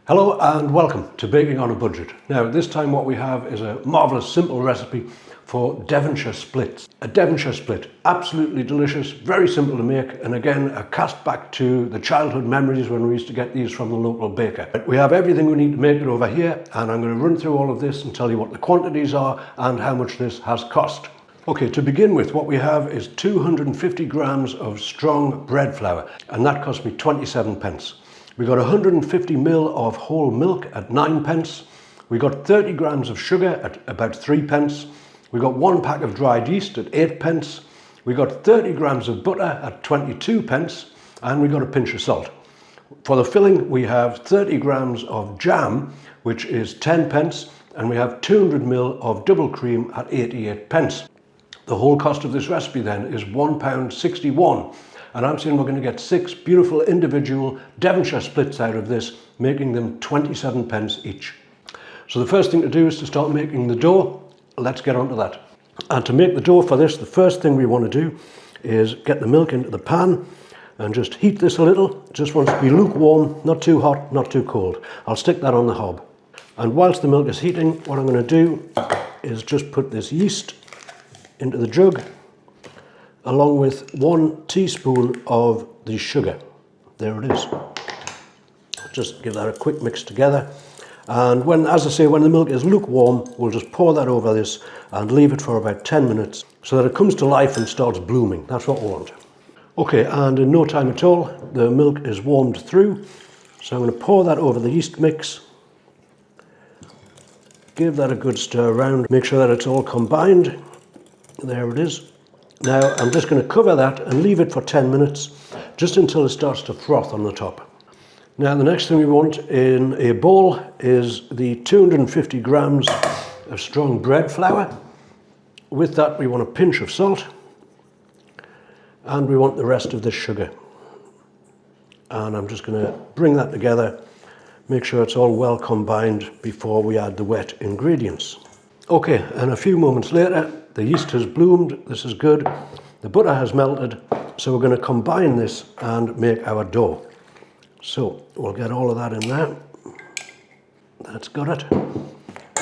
Hello and welcome to Baking on a Budget. Now this time what we have is a marvellous simple recipe for Devonshire splits. A Devonshire split, absolutely delicious, very simple to make, and again a cast back to the childhood memories when we used to get these from the local baker. We have everything we need to make it over here, and I'm going to run through all of this and tell you what the quantities are and how much this has cost. Okay, to begin with, what we have is 250 grams of strong bread flour, and that cost me 27 pence. We got 150 ml of whole milk at 9 pence. We got 30 grams of sugar at about 3 pence. We got 1 pack of dried yeast at 8 pence. We got 30 grams of butter at 22 pence, and we got a pinch of salt. For the filling, we have 30 grams of jam, which is 10 pence, and we have 200 ml of double cream at 88 pence. The whole cost of this recipe then is £1.61. And I'm saying we're going to get 6 beautiful individual Devonshire splits out of this, making them 27 pence each. So the first thing to do is to start making the dough. Let's get on to that. And to make the dough for this, the first thing we want to do is get the milk into the pan and just heat this a little. It just wants to be lukewarm, not too hot, not too cold. I'll stick that on the hob. And whilst the milk is heating, what I'm going to do is just put this yeast into the jug, along with 1 teaspoon of the sugar. There it is. Just give that a quick mix together. And when the milk is lukewarm, we'll just pour that over this and leave it for about 10 minutes so that it comes to life and starts blooming. That's what we want. Okay, and in no time at all, the milk is warmed through. So I'm going to pour that over the yeast mix. Give that a good stir around. Make sure that it's all combined. There it is. Now I'm just going to cover that and leave it for 10 minutes, just until it starts to froth on the top. Now the next thing we want in a bowl is the 250 grams of strong bread flour. With that we want a pinch of salt, and we want the rest of the sugar. And I'm just going to bring that together, make sure it's all well combined before we add the wet ingredients. Okay, and a few moments later, the yeast has bloomed. This is good. The butter has melted, so we're going to combine this and make our dough. So we'll get all of that in there. That's got it.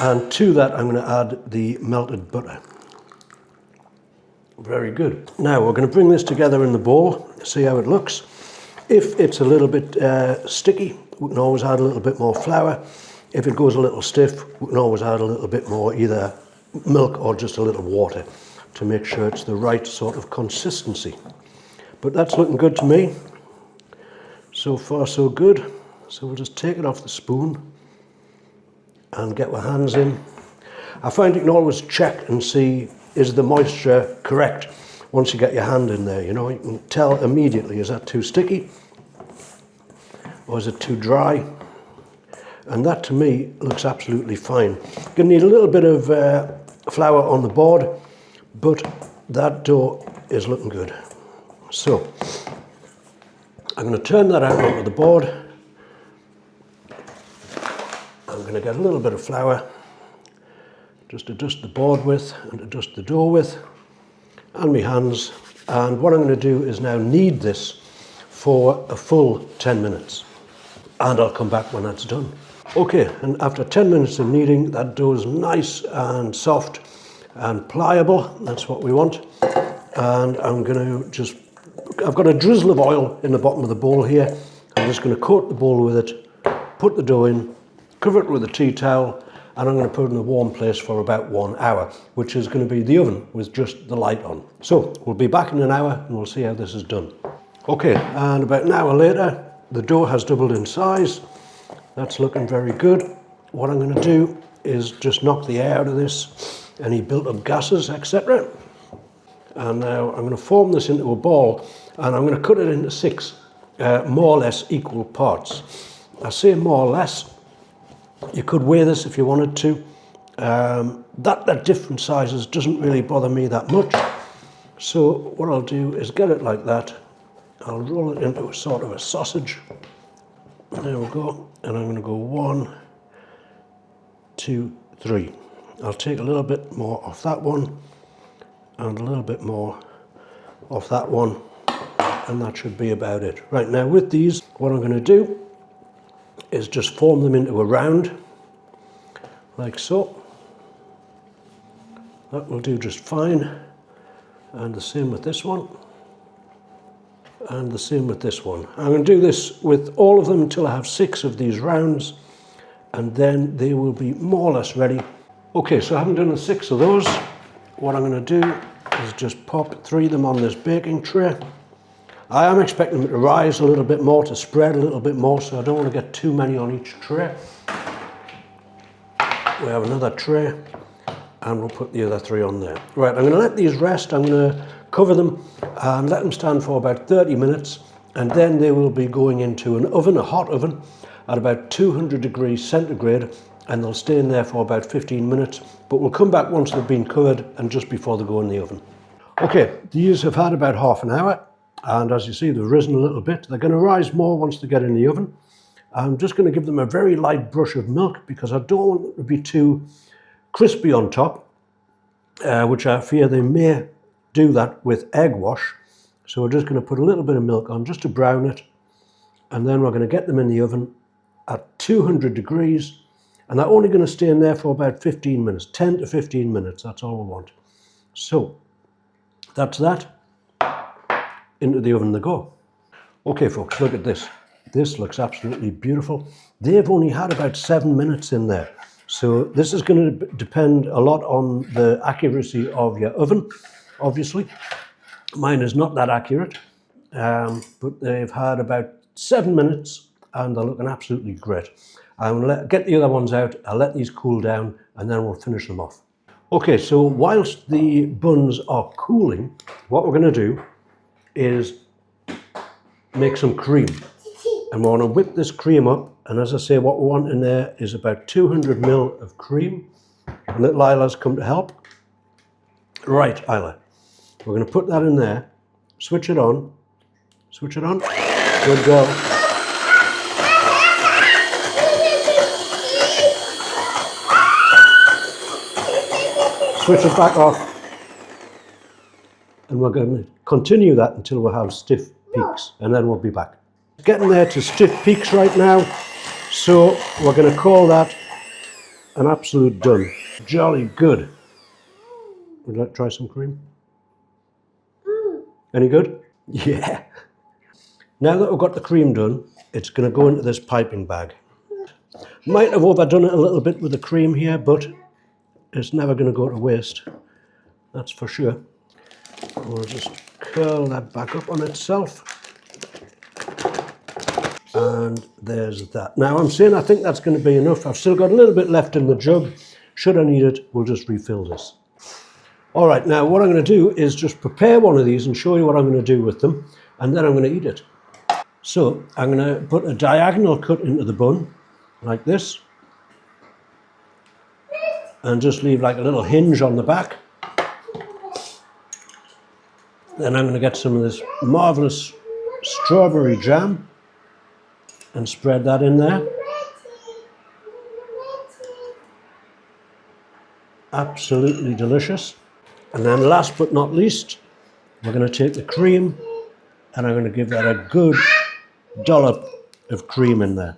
And to that I'm going to add the melted butter. Very good. Now we're going to bring this together in the bowl, see how it looks. If it's a little bit sticky, we can always add a little bit more flour. If it goes a little stiff, we can always add a little bit more either milk or just a little water to make sure it's the right sort of consistency. But that's looking good to me. So far so good. So we'll just take it off the spoon and get our hands in. I find you can always check and see, is the moisture correct once you get your hand in there. You know, you can tell immediately, is that too sticky or is it too dry? And that to me looks absolutely fine. You're going to need a little bit of flour on the board, but that dough is looking good. So I'm going to turn that out onto the board. I'm going to get a little bit of flour, just to dust the board with and to dust the dough with, and my hands. And what I'm going to do is now knead this for a full 10 minutes. And I'll come back when that's done. Okay, and after 10 minutes of kneading, that dough is nice and soft and pliable. That's what we want. And I'm going to I've got a drizzle of oil in the bottom of the bowl here. I'm just going to coat the bowl with it, put the dough in, cover it with a tea towel, and I'm going to put it in a warm place for about 1 hour, which is going to be the oven with just the light on. So we'll be back in an hour and we'll see how this is done. Okay, and about an hour later, the dough has doubled in size. That's looking very good. What I'm going to do is just knock the air out of this, any built up gases, etc. And now I'm going to form this into a ball, and I'm going to cut it into 6 more or less equal parts. I say more or less. You could weigh this if you wanted to. That different sizes doesn't really bother me that much. So what I'll do is get it like that. I'll roll it into a sort of a sausage. There we go. And I'm going to go 1, 2, 3. I'll take a little bit more off that one and a little bit more off that one, and that should be about it. Right, now with these, what I'm going to do is just form them into a round, like so. That will do just fine. And the same with this one. And the same with this one. I'm going to do this with all of them until I have 6 of these rounds, and then they will be more or less ready. Okay, so I haven't done the 6 of those. What I'm going to do is just pop 3 of them on this baking tray. I am expecting them to rise a little bit more, to spread a little bit more, so I don't want to get too many on each tray. We have another tray, and we'll put the other 3 on there. Right, I'm going to let these rest. I'm going to cover them and let them stand for about 30 minutes, and then they will be going into an oven, a hot oven, at about 200 degrees centigrade, and they'll stay in there for about 15 minutes, but we'll come back once they've been covered and just before they go in the oven. Okay, these have had about half an hour, and as you see, they've risen a little bit. They're going to rise more once they get in the oven. I'm just going to give them a very light brush of milk because I don't want them to be too crispy on top, which I fear they may do that with egg wash. So we're just going to put a little bit of milk on just to brown it, and then we're going to get them in the oven at 200 degrees, and they're only going to stay in there for about 15 minutes, 10 to 15 minutes, that's all we want. So that's that. Into the oven they go. Okay folks, look at this. This looks absolutely beautiful. They've only had about 7 minutes in there. So this is going to depend a lot on the accuracy of your oven, obviously. Mine is not that accurate, but they've had about 7 minutes and they're looking absolutely great. I'm going to get the other ones out, I'll let these cool down, and then we'll finish them off. Okay, so whilst the buns are cooling, what we're going to do is make some cream. And we want to whip this cream up, and as I say, what we want in there is about 200 ml of cream. And little Isla's come to help. Right, Isla, we're going to put that in there, switch it on, good girl. Switch it back off, and we're going to continue that until we have stiff peaks, and then we'll be back. It's getting there to stiff peaks right now, so we're going to call that an absolute done. Jolly good. Would you like to try some cream? Any good? Yeah. Now that we've got the cream done, it's going to go into this piping bag. Might have overdone it a little bit with the cream here, but it's never going to go to waste. That's for sure. We'll just curl that back up on itself. And there's that. Now I'm saying I think that's going to be enough. I've still got a little bit left in the jug. Should I need it, we'll just refill this. All right, now what I'm going to do is just prepare one of these and show you what I'm going to do with them, and then I'm going to eat it. So I'm going to put a diagonal cut into the bun, like this, and just leave like a little hinge on the back. Then I'm going to get some of this marvellous strawberry jam and spread that in there. Absolutely delicious. And then last but not least, we're going to take the cream and I'm going to give that a good dollop of cream in there.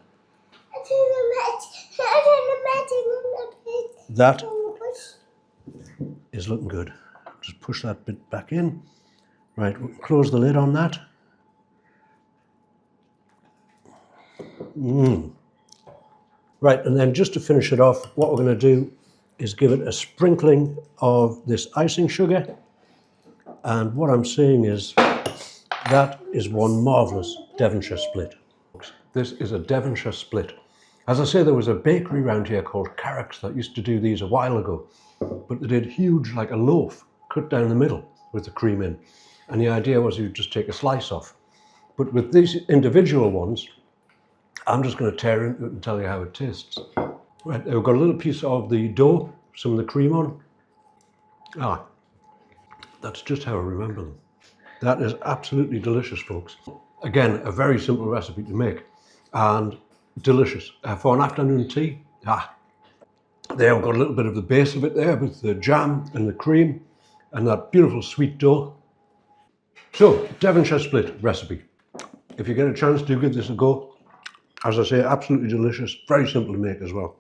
That is looking good. Just push that bit back in. Right, we'll close the lid on that. Right, and then just to finish it off, what we're going to do is give it a sprinkling of this icing sugar. And what I'm saying is that is one marvellous Devonshire split. This is a Devonshire split. As I say, there was a bakery around here called Carrick's that used to do these a while ago, but they did huge, like a loaf, cut down the middle with the cream in. And the idea was you'd just take a slice off. But with these individual ones, I'm just going to tear into it and tell you how it tastes. Right, we've got a little piece of the dough, some of the cream on. Ah, that's just how I remember them. That is absolutely delicious, folks. Again, a very simple recipe to make and delicious. For an afternoon tea, there we've got a little bit of the base of it there with the jam and the cream and that beautiful sweet dough. So, Devonshire split recipe. If you get a chance, do give this a go. As I say, absolutely delicious, very simple to make as well.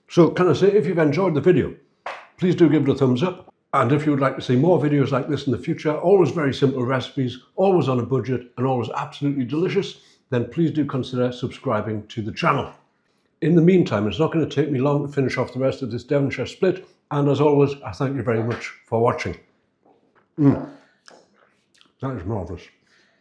So can I say, if you've enjoyed the video, please do give it a thumbs up. And if you would like to see more videos like this in the future, always very simple recipes, always on a budget, and always absolutely delicious, then please do consider subscribing to the channel. In the meantime, it's not going to take me long to finish off the rest of this Devonshire split. And as always, I thank you very much for watching. That is marvellous.